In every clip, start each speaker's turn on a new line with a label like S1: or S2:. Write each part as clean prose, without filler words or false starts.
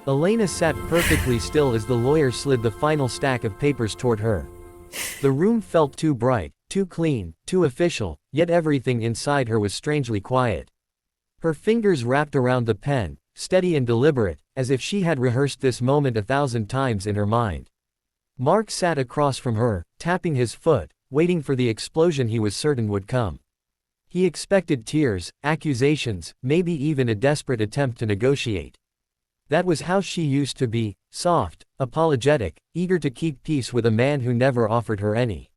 S1: Elena sat perfectly still as the lawyer slid the final stack of papers toward her. The room felt too bright, too clean, too official, yet everything inside her was strangely quiet. Her fingers wrapped around the pen, steady and deliberate, as if she had rehearsed this moment 1,000 times in her mind. Mark sat across from her, tapping his foot, waiting for the explosion he was certain would come. He expected tears, accusations, maybe even a desperate attempt to negotiate. That was how she used to be, soft, apologetic, eager to keep peace with a man who never offered her any.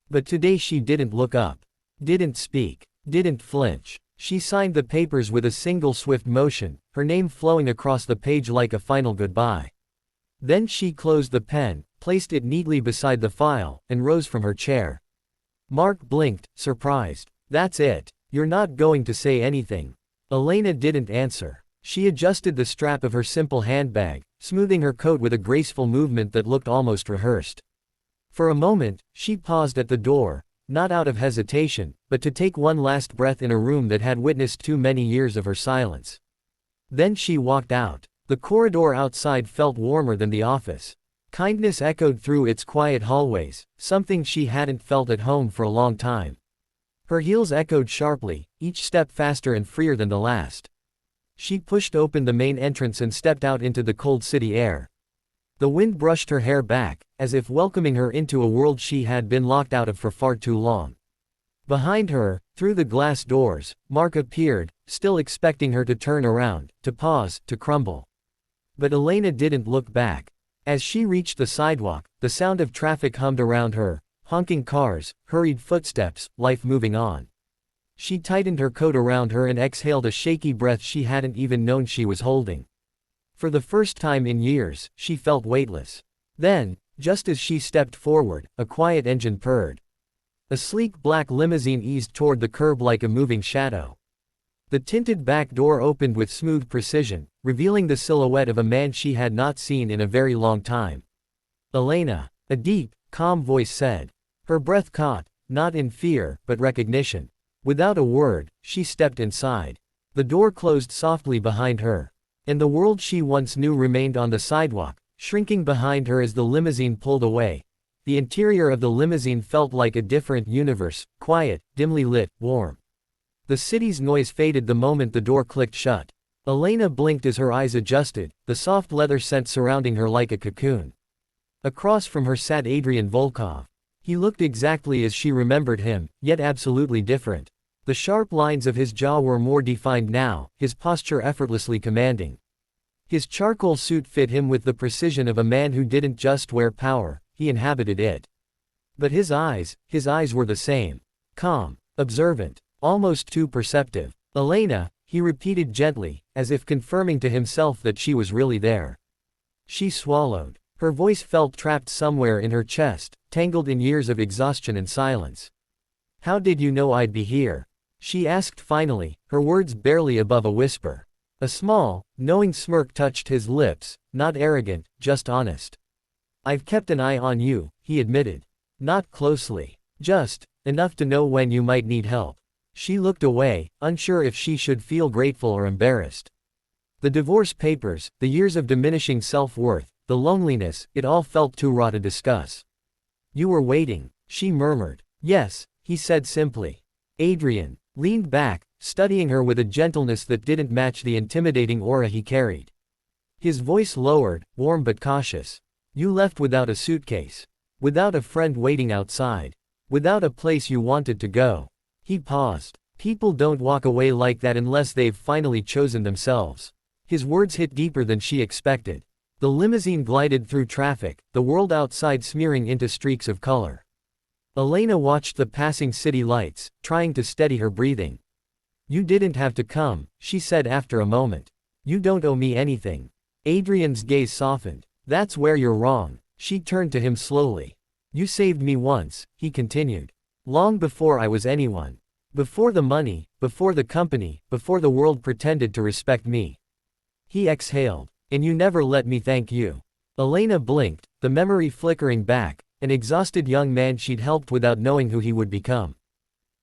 S1: But today she didn't look up. Didn't speak. Didn't flinch. She signed the papers with a single swift motion, her name flowing across the page like a final goodbye. Then she closed the pen, placed it neatly beside the file, and rose from her chair. Mark blinked, surprised. "That's it. You're not going to say anything?" Elena didn't answer. She adjusted the strap of her simple handbag, smoothing her coat with a graceful movement that looked almost rehearsed. For a moment, she paused at the door, not out of hesitation, but to take one last breath in a room that had witnessed too many years of her silence. Then she walked out. The corridor outside felt warmer than the office. Kindness echoed through its quiet hallways, something she hadn't felt at home for a long time. Her heels echoed sharply, each step faster and freer than the last. She pushed open the main entrance and stepped out into the cold city air. The wind brushed her hair back, as if welcoming her into a world she had been locked out of for far too long. Behind her, through the glass doors, Mark appeared, still expecting her to turn around, to pause, to crumble. But Elena didn't look back. As she reached the sidewalk, the sound of traffic hummed around her, honking cars, hurried footsteps, life moving on. She tightened her coat around her and exhaled a shaky breath she hadn't even known she was holding. For the first time in years, she felt weightless. Then, just as she stepped forward, a quiet engine purred. A sleek black limousine eased toward the curb like a moving shadow. The tinted back door opened with smooth precision, revealing the silhouette of a man she had not seen in a very long time. "Elena," a deep, calm voice said. Her breath caught, not in fear, but recognition. Without a word, she stepped inside. The door closed softly behind her. And the world she once knew remained on the sidewalk, shrinking behind her as the limousine pulled away. The interior of the limousine felt like a different universe, quiet, dimly lit, warm. The city's noise faded the moment the door clicked shut. Elena blinked as her eyes adjusted, the soft leather scent surrounding her like a cocoon. Across from her sat Adrian Volkov. He looked exactly as she remembered him, yet absolutely different. The sharp lines of his jaw were more defined now, his posture effortlessly commanding. His charcoal suit fit him with the precision of a man who didn't just wear power, he inhabited it. But his eyes were the same. Calm, observant, almost too perceptive. "Elena," he repeated gently, as if confirming to himself that she was really there. She swallowed. Her voice felt trapped somewhere in her chest, tangled in years of exhaustion and silence. "How did you know I'd be here?" she asked finally, her words barely above a whisper. A small, knowing smirk touched his lips, not arrogant, just honest. "I've kept an eye on you," he admitted. "Not closely. Just enough to know when you might need help." She looked away, unsure if she should feel grateful or embarrassed. The divorce papers, the years of diminishing self-worth, the loneliness, it all felt too raw to discuss. "You were waiting," she murmured. "Yes," he said simply. Adrian leaned back, studying her with a gentleness that didn't match the intimidating aura he carried. His voice lowered, warm but cautious. "You left without a suitcase. Without a friend waiting outside. Without a place you wanted to go." He paused. "People don't walk away like that unless they've finally chosen themselves." His words hit deeper than she expected. The limousine glided through traffic, the world outside smearing into streaks of color. Elena watched the passing city lights, trying to steady her breathing. "You didn't have to come," she said after a moment. "You don't owe me anything." Adrian's gaze softened. "That's where you're wrong." She turned to him slowly. "You saved me once," he continued. "Long before I was anyone. Before the money, before the company, before the world pretended to respect me." He exhaled. "And you never let me thank you." Elena blinked, the memory flickering back, an exhausted young man she'd helped without knowing who he would become.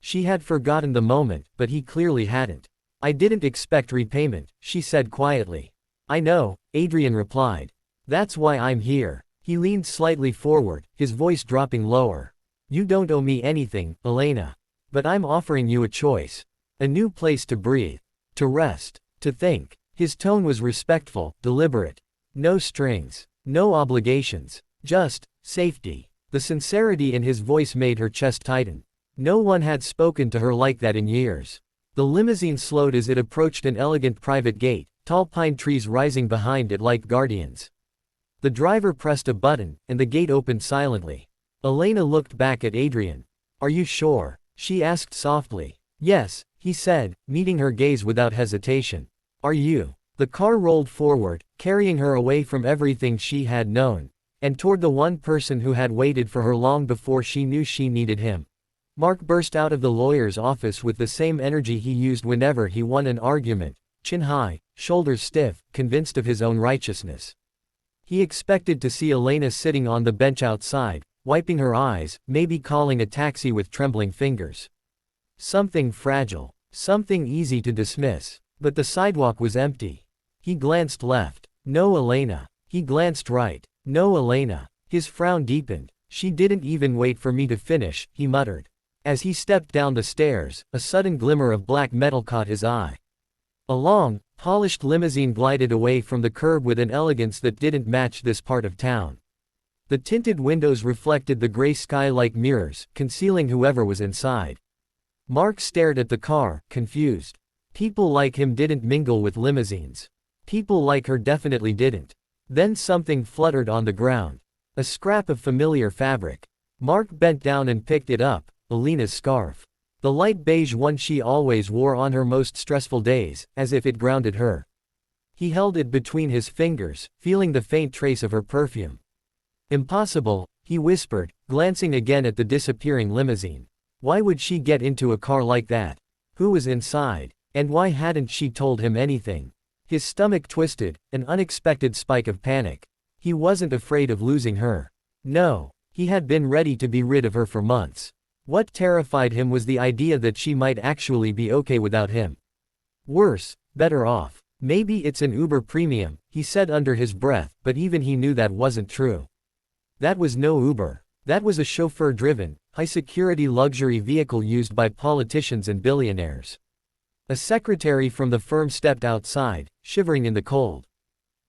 S1: She had forgotten the moment, but he clearly hadn't. "I didn't expect repayment," she said quietly. "I know," Adrian replied. That's why I'm here. He leaned slightly forward, his voice dropping lower. You don't owe me anything, Elena. But I'm offering you a choice. A new place to breathe. To rest. To think. His tone was respectful, deliberate. No strings. No obligations. Just safety. The sincerity in his voice made her chest tighten. No one had spoken to her like that in years. The limousine slowed as it approached an elegant private gate, tall pine trees rising behind it like guardians. The driver pressed a button, and the gate opened silently. Elena looked back at Adrian. Are you sure? She asked softly. Yes, he said, meeting her gaze without hesitation. Are you? The car rolled forward, carrying her away from everything she had known, and toward the one person who had waited for her long before she knew she needed him. Mark burst out of the lawyer's office with the same energy he used whenever he won an argument, chin high, shoulders stiff, convinced of his own righteousness. He expected to see Elena sitting on the bench outside, wiping her eyes, maybe calling a taxi with trembling fingers. Something fragile, something easy to dismiss, but the sidewalk was empty. He glanced left. No Elena. He glanced right. No Elena. His frown deepened. She didn't even wait for me to finish, he muttered. As he stepped down the stairs, a sudden glimmer of black metal caught his eye. A long, polished limousine glided away from the curb with an elegance that didn't match this part of town. The tinted windows reflected the gray sky like mirrors, concealing whoever was inside. Mark stared at the car, confused. People like him didn't mingle with limousines. People like her definitely didn't. Then something fluttered on the ground. A scrap of familiar fabric. Mark bent down and picked it up, Elena's scarf. The light beige one she always wore on her most stressful days, as if it grounded her. He held it between his fingers, feeling the faint trace of her perfume. Impossible, he whispered, glancing again at the disappearing limousine. Why would she get into a car like that? Who was inside? And why hadn't she told him anything? His stomach twisted, an unexpected spike of panic. He wasn't afraid of losing her. No, he had been ready to be rid of her for months. What terrified him was the idea that she might actually be okay without him. Worse, better off. Maybe it's an Uber Premium, he said under his breath, but even he knew that wasn't true. That was no Uber. That was a chauffeur-driven, high-security luxury vehicle used by politicians and billionaires. A secretary from the firm stepped outside, shivering in the cold.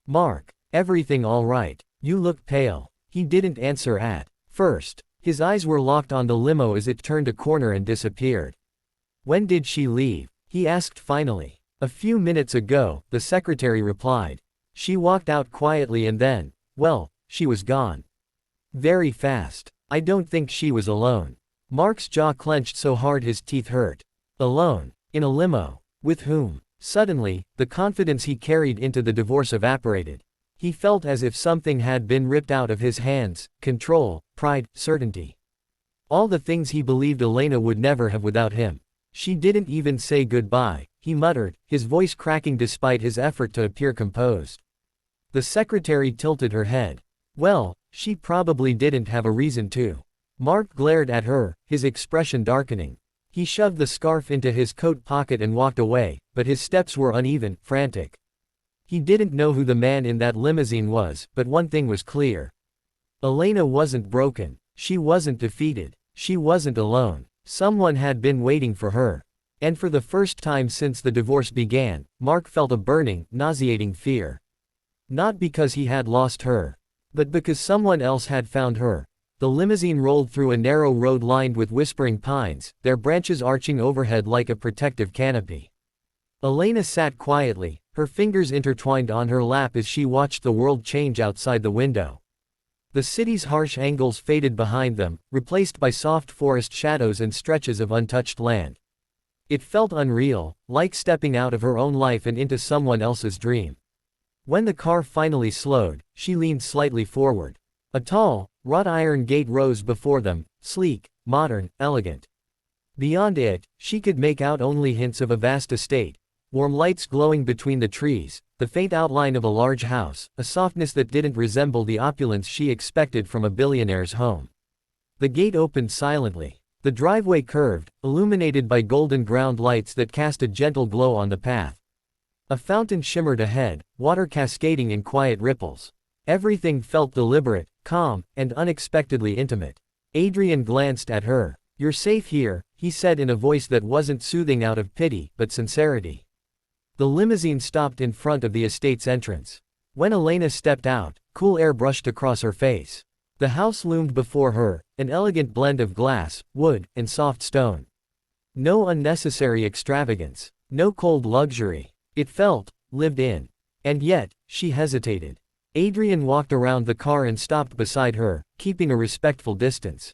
S1: Mark, everything all right? You look pale. He didn't answer at first. His eyes were locked on the limo as it turned a corner and disappeared. When did she leave? He asked finally. A few minutes ago, the secretary replied. She walked out quietly and then, well, she was gone. Very fast. I don't think she was alone. Mark's jaw clenched so hard his teeth hurt. Alone. In a limo. With whom? Suddenly, the confidence he carried into the divorce evaporated. He felt as if something had been ripped out of his hands: control, pride, certainty. All the things he believed Elena would never have without him. She didn't even say goodbye, he muttered, his voice cracking despite his effort to appear composed. The secretary tilted her head. Well, she probably didn't have a reason to. Mark glared at her, his expression darkening. He shoved the scarf into his coat pocket and walked away, but his steps were uneven, frantic. He didn't know who the man in that limousine was, but one thing was clear. Elena wasn't broken. She wasn't defeated. She wasn't alone. Someone had been waiting for her. And for the first time since the divorce began, Mark felt a burning, nauseating fear. Not because he had lost her, but because someone else had found her. The limousine rolled through a narrow road lined with whispering pines, their branches arching overhead like a protective canopy. Elena sat quietly, her fingers intertwined on her lap as she watched the world change outside the window. The city's harsh angles faded behind them, replaced by soft forest shadows and stretches of untouched land. It felt unreal, like stepping out of her own life and into someone else's dream. When the car finally slowed, she leaned slightly forward. A tall, wrought iron gate rose before them, sleek, modern, elegant. Beyond it, she could make out only hints of a vast estate, warm lights glowing between the trees, the faint outline of a large house, a softness that didn't resemble the opulence she expected from a billionaire's home. The gate opened silently. The driveway curved, illuminated by golden ground lights that cast a gentle glow on the path. A fountain shimmered ahead, water cascading in quiet ripples. Everything felt deliberate, calm, and unexpectedly intimate. Adrian glanced at her. "You're safe here," he said in a voice that wasn't soothing out of pity, but sincerity. The limousine stopped in front of the estate's entrance. When Elena stepped out, cool air brushed across her face. The house loomed before her, an elegant blend of glass, wood, and soft stone. No unnecessary extravagance. No cold luxury. It felt lived in. And yet, she hesitated. Adrian walked around the car and stopped beside her, keeping a respectful distance.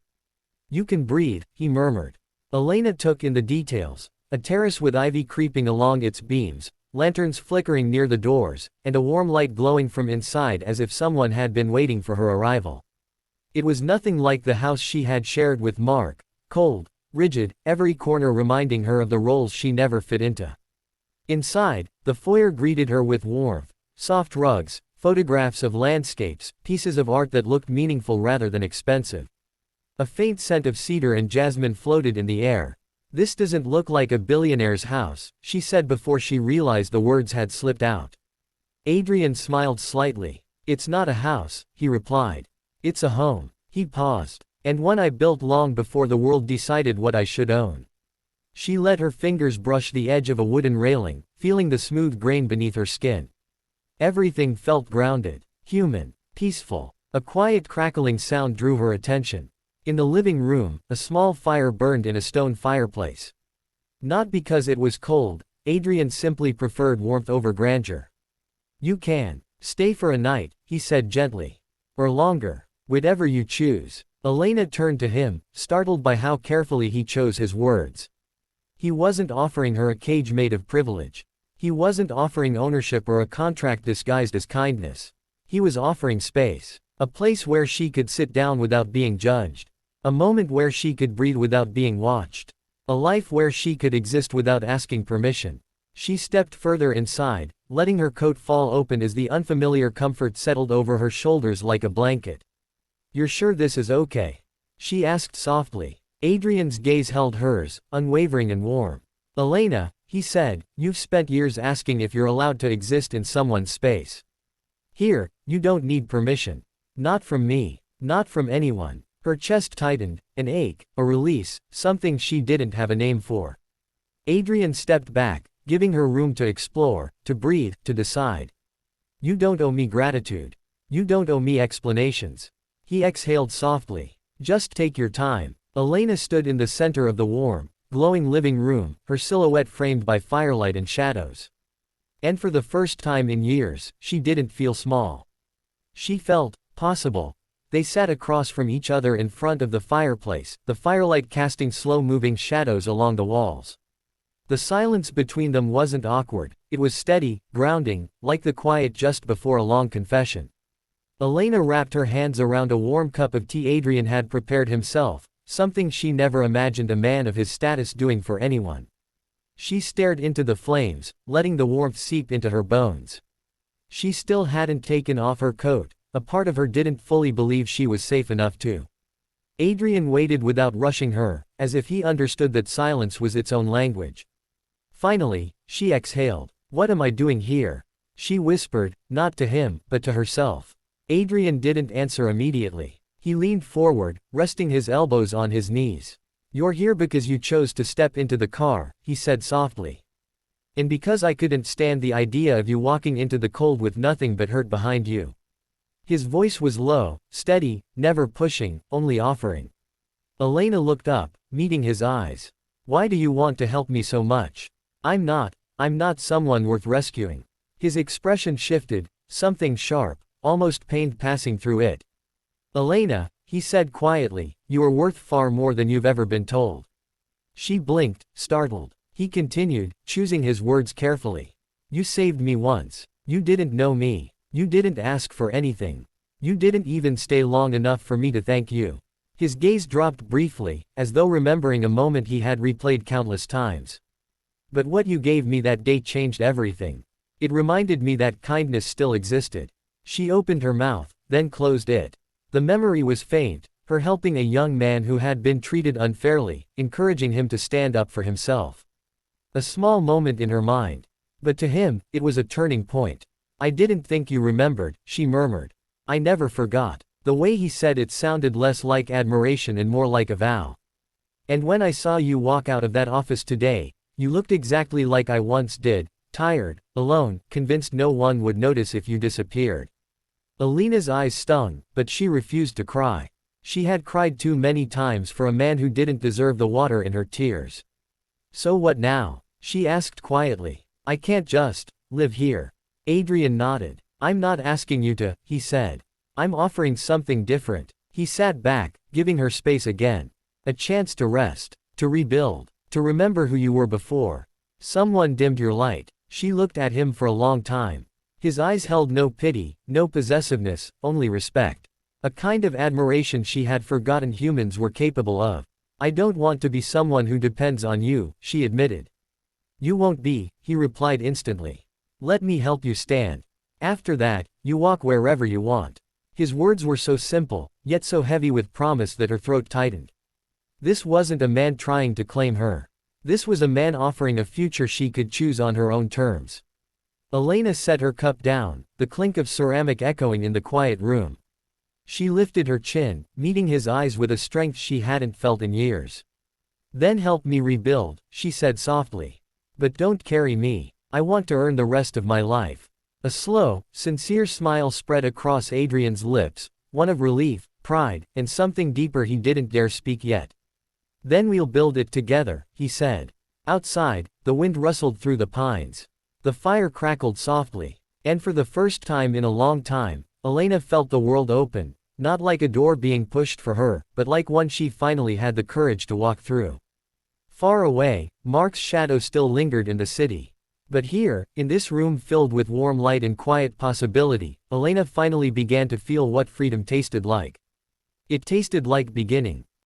S1: "You can breathe," he murmured. Elena took in the details. A terrace with ivy creeping along its beams, lanterns flickering near the doors, and a warm light glowing from inside as if someone had been waiting for her arrival. It was nothing like the house she had shared with Mark, cold, rigid, every corner reminding her of the roles she never fit into. Inside, the foyer greeted her with warmth, soft rugs, photographs of landscapes, pieces of art that looked meaningful rather than expensive. A faint scent of cedar and jasmine floated in the air. "This doesn't look like a billionaire's house," she said before she realized the words had slipped out. Adrian smiled slightly. "It's not a house," he replied. "It's a home." He paused. "And one I built long before the world decided what I should own." She let her fingers brush the edge of a wooden railing, feeling the smooth grain beneath her skin. Everything felt grounded, human, peaceful. A quiet crackling sound drew her attention. In the living room, a small fire burned in a stone fireplace. Not because it was cold, Adrian simply preferred warmth over grandeur. "You can stay for a night," he said gently. "Or longer. Whatever you choose." Elena turned to him, startled by how carefully he chose his words. He wasn't offering her a cage made of privilege. He wasn't offering ownership or a contract disguised as kindness. He was offering space. A place where she could sit down without being judged. A moment where she could breathe without being watched. A life where she could exist without asking permission. She stepped further inside, letting her coat fall open as the unfamiliar comfort settled over her shoulders like a blanket. "You're sure this is okay?" she asked softly. Adrian's gaze held hers, unwavering and warm. "Elena," he said, "you've spent years asking if you're allowed to exist in someone's space. Here, you don't need permission. Not from me. Not from anyone." Her chest tightened, an ache, a release, something she didn't have a name for. Adrian stepped back, giving her room to explore, to breathe, to decide. "You don't owe me gratitude. You don't owe me explanations." He exhaled softly. "Just take your time." Elena stood in the center of the warm, glowing living room, her silhouette framed by firelight and shadows. And for the first time in years, she didn't feel small. She felt possible. They sat across from each other in front of the fireplace, the firelight casting slow-moving shadows along the walls. The silence between them wasn't awkward, it was steady, grounding, like the quiet just before a long confession. Elena wrapped her hands around a warm cup of tea Adrian had prepared himself, something she never imagined a man of his status doing for anyone. She stared into the flames, letting the warmth seep into her bones. She still hadn't taken off her coat. A part of her didn't fully believe she was safe enough to. Adrian waited without rushing her, as if he understood that silence was its own language. Finally, she exhaled. "What am I doing here?" she whispered, not to him, but to herself. Adrian didn't answer immediately. He leaned forward, resting his elbows on his knees. "You're here because you chose to step into the car," he said softly. "And because I couldn't stand the idea of you walking into the cold with nothing but hurt behind you." His voice was low, steady, never pushing, only offering. Elena looked up, meeting his eyes. "Why do you want to help me so much?" I'm not someone worth rescuing." His expression shifted, something sharp, almost pained passing through it. "Elena," he said quietly, "you are worth far more than you've ever been told." She blinked, startled. He continued, choosing his words carefully. "You saved me once. You didn't know me. You didn't ask for anything. You didn't even stay long enough for me to thank you." His gaze dropped briefly, as though remembering a moment he had replayed countless times. "But what you gave me that day changed everything. It reminded me that kindness still existed." She opened her mouth, then closed it. The memory was faint, her helping a young man who had been treated unfairly, encouraging him to stand up for himself. A small moment in her mind. But to him, it was a turning point. I didn't think you remembered, she murmured. I never forgot. The way he said it sounded less like admiration and more like a vow. And when I saw you walk out of that office today, you looked exactly like I once did, tired, alone, convinced no one would notice if you disappeared. Elena's eyes stung, but she refused to cry. She had cried too many times for a man who didn't deserve the water in her tears. So what now? She asked quietly. I can't just live here. Adrian nodded. I'm not asking you to, he said. I'm offering something different. He sat back, giving her space again. A chance to rest, to rebuild, to remember who you were before. Someone dimmed your light. She looked at him for a long time. His eyes held no pity, no possessiveness, only respect. A kind of admiration she had forgotten humans were capable of. I don't want to be someone who depends on you, she admitted. You won't be, he replied instantly. Let me help you stand. After that, you walk wherever you want. His words were so simple, yet so heavy with promise that her throat tightened. This wasn't a man trying to claim her. This was a man offering a future she could choose on her own terms. Elena set her cup down, the clink of ceramic echoing in the quiet room. She lifted her chin, meeting his eyes with a strength she hadn't felt in years. Then help me rebuild, she said softly. But don't carry me. I want to earn the rest of my life. A slow, sincere smile spread across Adrian's lips, one of relief, pride, and something deeper he didn't dare speak yet. Then we'll build it together, he said. Outside, the wind rustled through the pines. The fire crackled softly. And for the first time in a long time, Elena felt the world open, not like a door being pushed for her, but like one she finally had the courage to walk through. Far away, Mark's shadow still lingered in the city. But here, in this room filled with warm light and quiet possibility, Elena finally began to feel what freedom tasted like. It tasted like beginning,